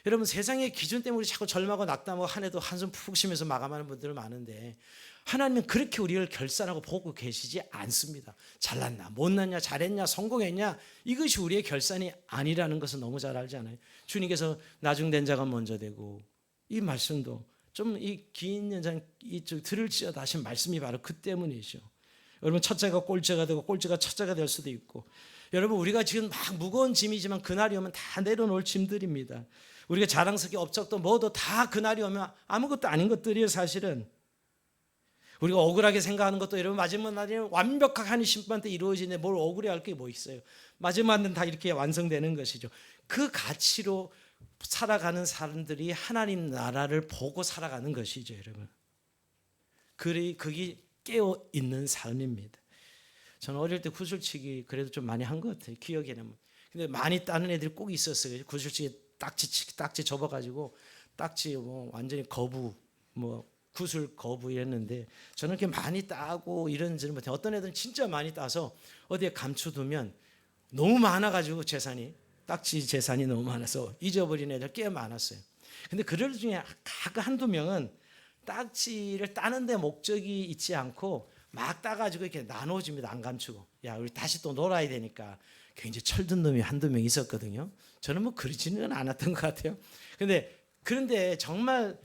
여러분, 세상의 기준 때문에 우리 자꾸 절망하고 낙담하고 한 해도 한숨 푹 쉬면서 마감하는 분들 많은데 하나님은 그렇게 우리를 결산하고 보고 계시지 않습니다. 잘났나 못났냐 잘했냐 성공했냐 이것이 우리의 결산이 아니라는 것은 너무 잘 알잖아요. 주님께서 나중된 자가 먼저 되고 이 말씀도 좀 이 긴 연장 들을지어다 하신 말씀이 바로 그 때문이죠. 여러분, 첫째가 꼴째가 되고 꼴째가 첫째가 될 수도 있고, 여러분 우리가 지금 막 무거운 짐이지만 그날이 오면 다 내려놓을 짐들입니다. 우리가 자랑스럽게 업적도 뭐도 다 그날이 오면 아무것도 아닌 것들이에요. 사실은 우리가 억울하게 생각하는 것도 여러분 마지막 날에는 완벽하게 하나님 심판 때 이루어지는데 뭘 억울해할 게 뭐 있어요. 마지막 날은 다 이렇게 완성되는 것이죠. 그 가치로 살아가는 사람들이 하나님 나라를 보고 살아가는 것이죠. 여러분, 그게 깨어있는 삶입니다. 저는 어릴 때 구슬치기 그래도 좀 많이 한 것 같아요. 기억에는. 근데 많이 따는 애들이 꼭 있었어요. 구슬치기 딱지 접어가지고 딱지 뭐 완전히 거부 뭐 구슬 거부 이랬는데 저는 그렇게 많이 따고 이런지는 못해요. 어떤 애들은 진짜 많이 따서 어디에 감춰두면 너무 많아가지고 딱지 재산이 너무 많아서 잊어버린 애들 꽤 많았어요. 근데 그들 중에 한두 명은 딱지를 따는 데 목적이 있지 않고 막 따가지고 이렇게 나눠줍니다. 안 감추고. 야, 우리 다시 또 놀아야 되니까. 굉장히 철든 놈이 한두 명 있었거든요. 저는 뭐 그러지는 않았던 것 같아요. 그런데 정말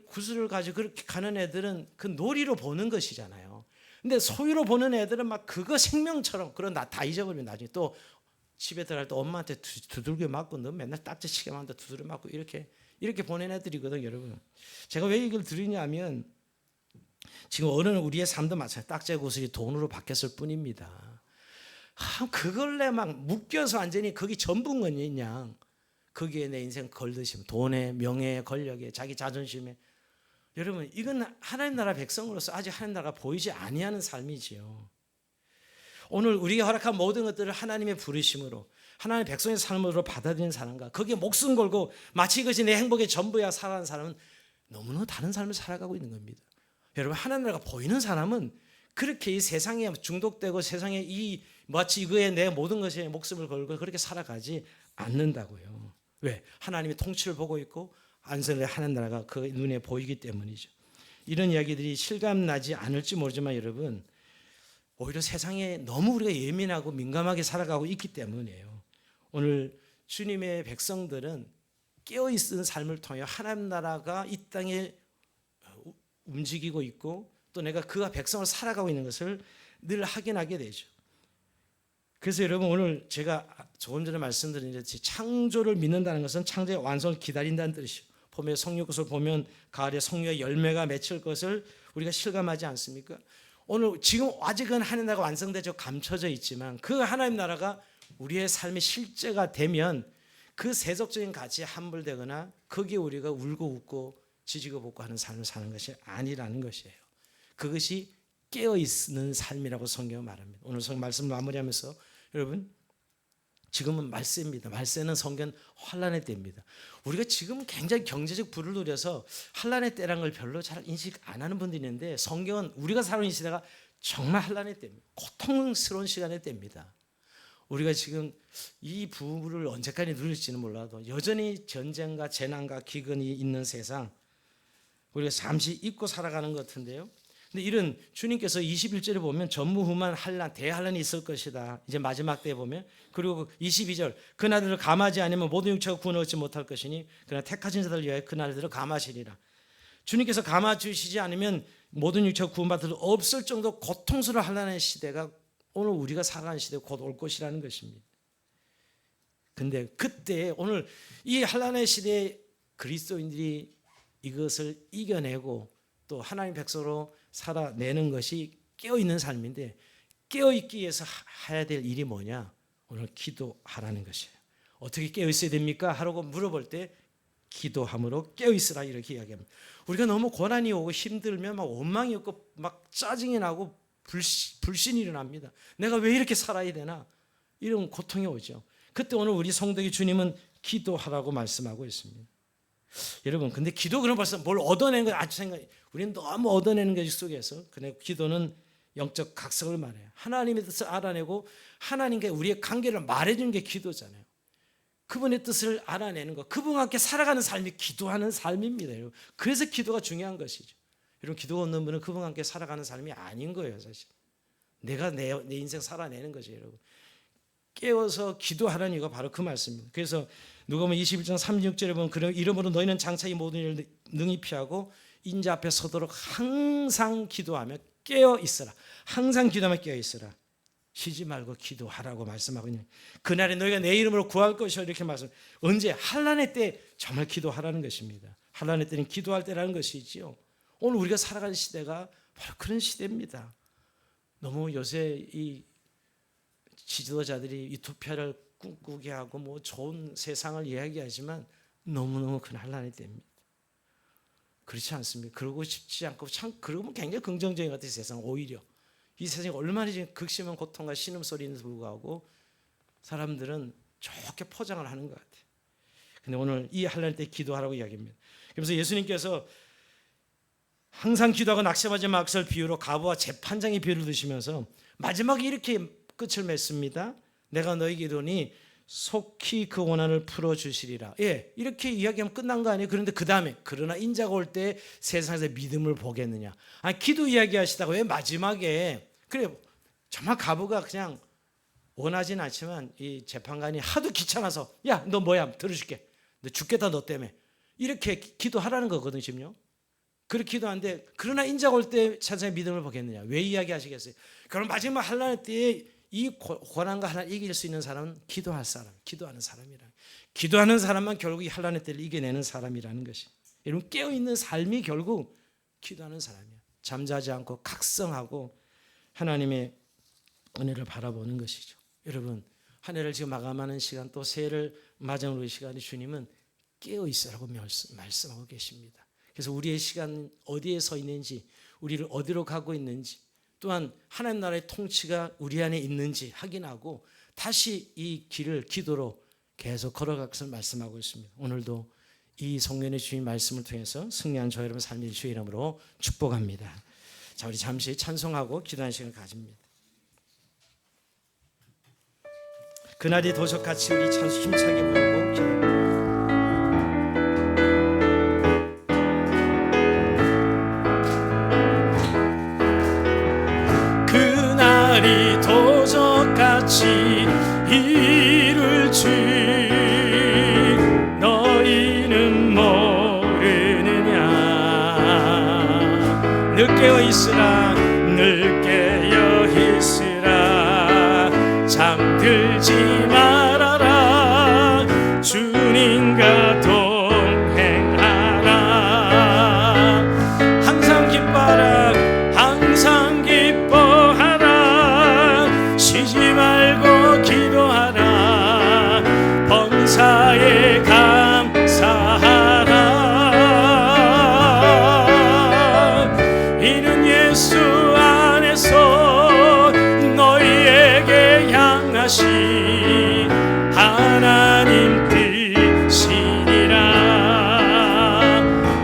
구슬을 가지고 그렇게 가는 애들은 그 놀이로 보는 것이잖아요. 근데 소유로 보는 애들은 막 그거 생명처럼 그런 다 잊어버리면 나중에 또 집에 들어갈 때 엄마한테 두들겨 맞고 너 맨날 딱지 치게 만다 두드려 맞고 이렇게 보낸 애들이거든요. 여러분, 제가 왜 이걸 드리냐면 지금 어느 우리의 삶도 마찬가지 딱지와 구슬이 돈으로 바뀌었을 뿐입니다. 그걸래 막 묶여서 완전히 거기 전부인 거냐. 거기에 내 인생 걸듯이 돈에 명예에 권력에 자기 자존심에. 여러분, 이건 하나님 나라 백성으로서 아직 하나님 나라가 보이지 아니하는 삶이지요. 오늘 우리가 허락한 모든 것들을 하나님의 부르심으로 하나님의 백성의 삶으로 받아들이는 사람과 거기에 목숨 걸고 마치 이것이 내 행복의 전부야 살아가는 사람은 너무나 다른 삶을 살아가고 있는 겁니다. 여러분, 하나님 나라가 보이는 사람은 그렇게 이 세상에 중독되고 세상에 마치 이거에 내 모든 것에 목숨을 걸고 그렇게 살아가지 않는다고요. 왜? 하나님의 통치를 보고 있고 안선의 하나님 나라가 그 눈에 보이기 때문이죠. 이런 이야기들이 실감나지 않을지 모르지만 여러분, 오히려 세상에 너무 우리가 예민하고 민감하게 살아가고 있기 때문이에요. 오늘 주님의 백성들은 깨어있는 삶을 통해 하나님 나라가 이 땅에 움직이고 있고 또 내가 그가 백성을 살아가고 있는 것을 늘 확인하게 되죠. 그래서 여러분, 오늘 제가 조금 전에 말씀드린 듯이 창조를 믿는다는 것은 창조의 완성을 기다린다는 뜻이죠. 봄에 성육꽃을 보면 가을에 성류의 열매가 맺힐 것을 우리가 실감하지 않습니까? 오늘 지금 아직은 하나님 나라가 완성되죠. 감춰져 있지만 그 하나님 나라가 우리의 삶의 실제가 되면 그 세속적인 가치에 함몰되거나 거기에 우리가 울고 웃고 지지고 볶고 하는 삶을 사는 것이 아니라는 것이에요. 그것이 깨어있는 삶이라고 성경은 말합니다. 오늘 말씀을 마무리하면서 여러분, 지금은 말세입니다. 말세는 성경 환란의 때입니다. 우리가 지금 굉장히 경제적 부를 누려서 환란의 때라는 걸 별로 잘 인식 안 하는 분들이 있는데 성경은 우리가 살아있는 시대가 정말 환란의 때입니다. 고통스러운 시간의 때입니다. 우리가 지금 이 부를 언제까지 누릴지는 몰라도 여전히 전쟁과 재난과 기근이 있는 세상 우리가 잠시 잊고 살아가는 것 같은데요. 근데 이런 주님께서 21절에 보면 전무후무한 환란, 대환란이 있을 것이다. 이제 마지막 때에 보면, 그리고 22절 그날들을 감하지 않으면 모든 육체가 구원 얻지 못할 것이니 그러나 택하신 자들을 위하여 그날들을 감하시리라. 주님께서 감아 주시지 않으면 모든 육체가 구원받을 수 없을 정도 고통스러운 환란의 시대가 오늘 우리가 살아가는 시대가 곧 올 것이라는 것입니다. 근데 그때 오늘 이 환란의 시대에 그리스도인들이 이것을 이겨내고 또 하나님 백성으로 살아내는 것이 깨어있는 삶인데 깨어있기 위해서 해야 될 일이 뭐냐? 오늘 기도하라는 것이에요. 어떻게 깨어있어야 됩니까? 하라고 물어볼 때 기도함으로 깨어있으라 이렇게 이야기합니다. 우리가 너무 고난이 오고 힘들면 막 원망이 없고 막 짜증이 나고 불신이 일어납니다. 내가 왜 이렇게 살아야 되나? 이런 고통이 오죠. 그때 오늘 우리 성도의 주님은 기도하라고 말씀하고 있습니다. 여러분, 근데 기도 그럼 벌써 뭘 얻어내는 거 아주 생각. 우리는 너무 얻어내는 것 속에서 그냥 기도는 영적 각성을 말해요. 하나님의 뜻을 알아내고 하나님과 우리의 관계를 말해주는 게 기도잖아요. 그분의 뜻을 알아내는 것, 그분과 함께 살아가는 삶이 기도하는 삶입니다. 여러분. 그래서 기도가 중요한 것이죠. 여러분, 기도가 없는 분은 그분과 함께 살아가는 삶이 아닌 거예요, 사실. 내가 내 인생 살아내는 거죠, 여러분. 깨워서 기도하라는 이유가 바로 그 말씀입니다. 그래서 누가복음 21장 36절에 보면 그런 이름으로 너희는 장차 이 모든 일을 능히 피하고 인자 앞에 서도록 항상 기도하며 깨어 있어라. 항상 기도하며 깨어 있어라. 쉬지 말고 기도하라고 말씀하고 있는. 그날에 너희가 내 이름으로 구할 것이요 이렇게 말씀. 언제? 환난의 때 정말 기도하라는 것입니다. 환난의 때는 기도할 때라는 것이지요. 오늘 우리가 살아가는 시대가 바로 그런 시대입니다. 너무 요새 이 지도자들이 유토피아를 꿈꾸게 하고 뭐 좋은 세상을 이야기하지만 너무너무 큰 환난의 때입니다. 그렇지 않습니까? 그러고 싶지 않고 참 그러면 굉장히 긍정적인 것 같아요. 세상 오히려 이 세상이 얼마나 지금 극심한 고통과 신음소리에도 불구하고 사람들은 좋게 포장을 하는 것 같아요. 근데 오늘 이 환난 때 기도하라고 이야기합니다. 그래서 예수님께서 항상 기도하고 낙심하지 마 것을 비유로 가부와 재판장의 비유를 드시면서 마지막에 이렇게 끝을 맺습니다. 내가 너에게 이르노니 속히 그 원한을 풀어주시리라. 예, 이렇게 이야기하면 끝난 거 아니에요? 그런데 그 다음에 그러나 인자가 올 때 세상에서 믿음을 보겠느냐. 아니, 기도 이야기하시다가 왜 마지막에 그래 정말 가부가 그냥 원하진 않지만 이 재판관이 하도 귀찮아서 야, 너 뭐야? 들어줄게. 너 죽겠다 너 때문에. 이렇게 기도하라는 거거든요. 지금요. 그렇게 기도하는데 그러나 인자가 올 때 세상의 믿음을 보겠느냐. 왜 이야기하시겠어요? 그럼 마지막 환난 때에 이 고난과 환난을 이길 수 있는 사람은 기도할 사람, 기도하는 사람이라. 기도하는 사람만 결국 이 환난의 때를 이겨내는 사람이라는 것이. 여러분, 깨어있는 삶이 결국 기도하는 사람이에요. 잠자지 않고 각성하고 하나님의 은혜를 바라보는 것이죠. 여러분, 한 해를 지금 마감하는 시간 또 새해를 맞이하는 우리 시간에 주님은 깨어있으라고 말씀하고 계십니다. 그래서 우리의 시간 어디에 서 있는지, 우리를 어디로 가고 있는지, 또한 하나님 나라의 통치가 우리 안에 있는지 확인하고 다시 이 길을 기도로 계속 걸어갈 것을 말씀하고 있습니다. 오늘도 이 성령의 주님 말씀을 통해서 승리한 저 여러분 삶의 주의 이름으로 축복합니다. 자, 우리 잠시 찬송하고 기도하는 시간을 가집니다. 그날이 도적같이 우리 찬송 힘차게 부르고 기도합니다. 그날이 도적같이 이룰 줄 너희는 모르느냐. 늘 깨어 있으라, 늘 깨어 있으라. 잠들지 말아라. 주님과 동행하라. 항상 기뻐하라, 항상 기뻐하라. 쉬지 말고 기도하라. 범사에 감사하라. 이는 예수 안에서 너희에게 향하신 하나님 뜻이니라.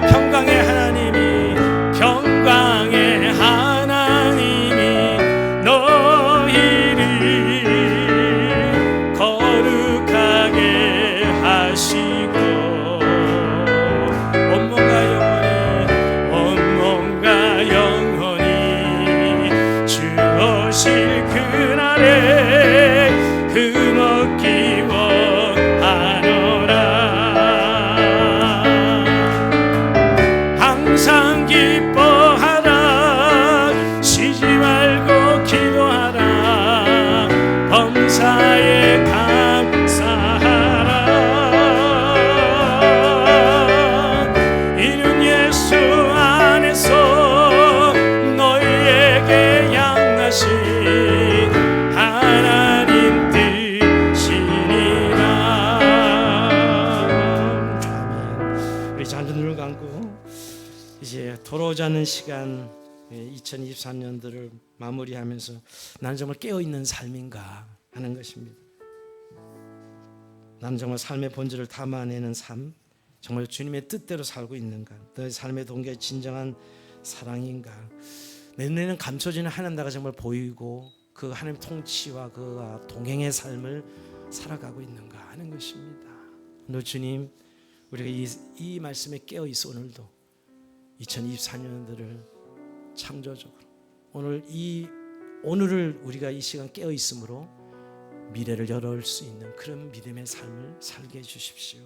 평강의 하나님이, 평강의 하나님이 너희를 거룩하게 하시고 온몸과 영원히 주오실 그날에 금없기 원하노라. 항상 기뻐하라. 쉬지 말고 기도하라. 범사에 감사하라. 이는 예수 안에서 너희에게 향하신 지난 시간 2023년도를 마무리하면서 나는 정말 깨어있는 삶인가 하는 것입니다. 나는 정말 삶의 본질을 담아내는 삶, 정말 주님의 뜻대로 살고 있는가? 너의 삶의 동기가 진정한 사랑인가? 내 눈에는 감춰지는 하나님 나라가 정말 보이고 그 하나님 통치와 그와 동행의 삶을 살아가고 있는가 하는 것입니다. 오늘 주님, 우리가 이 말씀에 깨어 있어 오늘도 2024년도를 창조적으로 오늘을 우리가 이 시간 깨어 있으므로 미래를 열어올 수 있는 그런 믿음의 삶을 살게 해주십시오.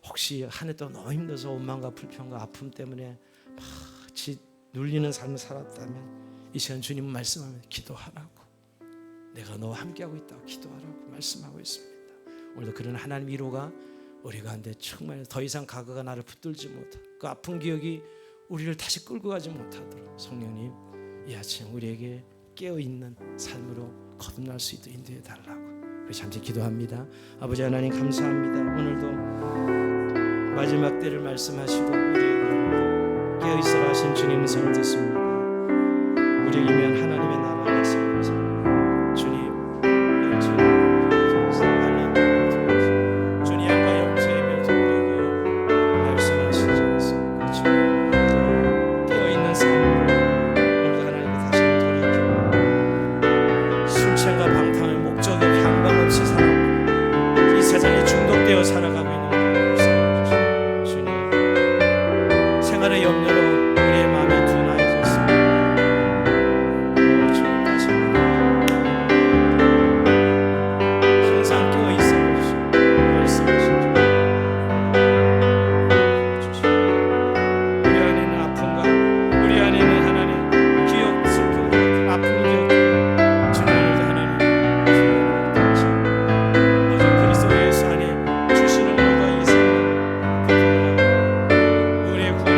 혹시 한 해 동안 너무 힘들어서 원망과 불평과 아픔 때문에 막 눌리는 삶을 살았다면 이 시간 주님 말씀하면 기도하라고, 내가 너와 함께하고 있다고 기도하라고 말씀하고 있습니다. 오늘도 그런 하나님 위로가 우리 가운데 정말 더 이상 과거가 나를 붙들지 못하고 그 아픈 기억이 우리를 다시 끌고 가지 못하도록 성령님 이 아침 우리에게 깨어있는 삶으로 거듭날 수 있도록 인도해 달라고 우리 잠시 기도합니다. 아버지 하나님 감사합니다. 오늘도 마지막 때를 말씀하시고 우리에게 깨어있으라 하신 주님의 음성을 듣습니다. 우리에게 위한 하나님의 나라가 있습니다. 주님 열처를 통해서 하나님을 통해서 주님 양과 영생의 면에서 우리에게 말씀하시지 않습니까? 주님 깨어있는 삶을 오늘도 하나님께 다시 돌이켜 술취함과 방탕의 목적이 향방 없이 살아가고 이 세상에 중독되어 살아가고 있는 생활의 염려로 우리의 마음이 둔하여졌습니다. 주님 다시 항상 깨어있어 주시고 말씀하신 주시고 우리 안에는 아픔과 우리 안에는 하나님 기억 슬픔 같은 아픈 기억 주님을 하나님 오직 그리스도 예수 안에 주시는 것과 이 삶을 붙들고 우리의 구원이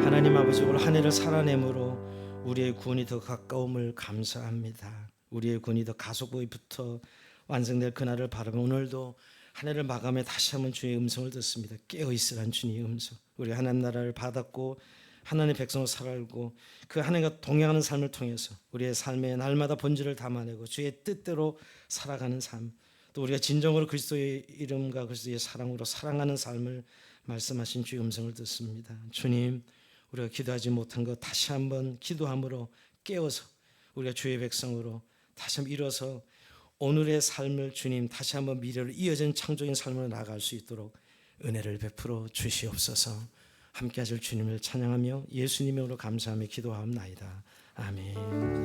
하나님 아버지 오늘 한 해를 살아내므로 우리의 구원이 더 가까움을 감사합니다. 우리의 구원이 더 가속부터 완성될 그날을 바라며 오늘도 한 해를 마감해 다시 한번 주의 음성을 듣습니다. 깨어있으란 주님의 음성. 우리 하나님 나라를 받았고 하나님의 백성으로 살고 그 하나님과 동행하는 삶을 통해서 우리의 삶에 날마다 본질을 담아내고 주의 뜻대로 살아가는 삶, 또 우리가 진정으로 그리스도의 이름과 그리스도의 사랑으로 사랑하는 삶을 말씀하신 주의 음성을 듣습니다. 주님, 우리가 기도하지 못한 것 다시 한번 기도함으로 깨워서 우리가 주의 백성으로 다시 한번 일어서 오늘의 삶을 주님 다시 한번 미래로 이어진 창조적인 삶으로 나아갈 수 있도록 은혜를 베풀어 주시옵소서. 함께 하실 주님을 찬양하며 예수님으로 감사하며 기도하옵나이다. 아멘.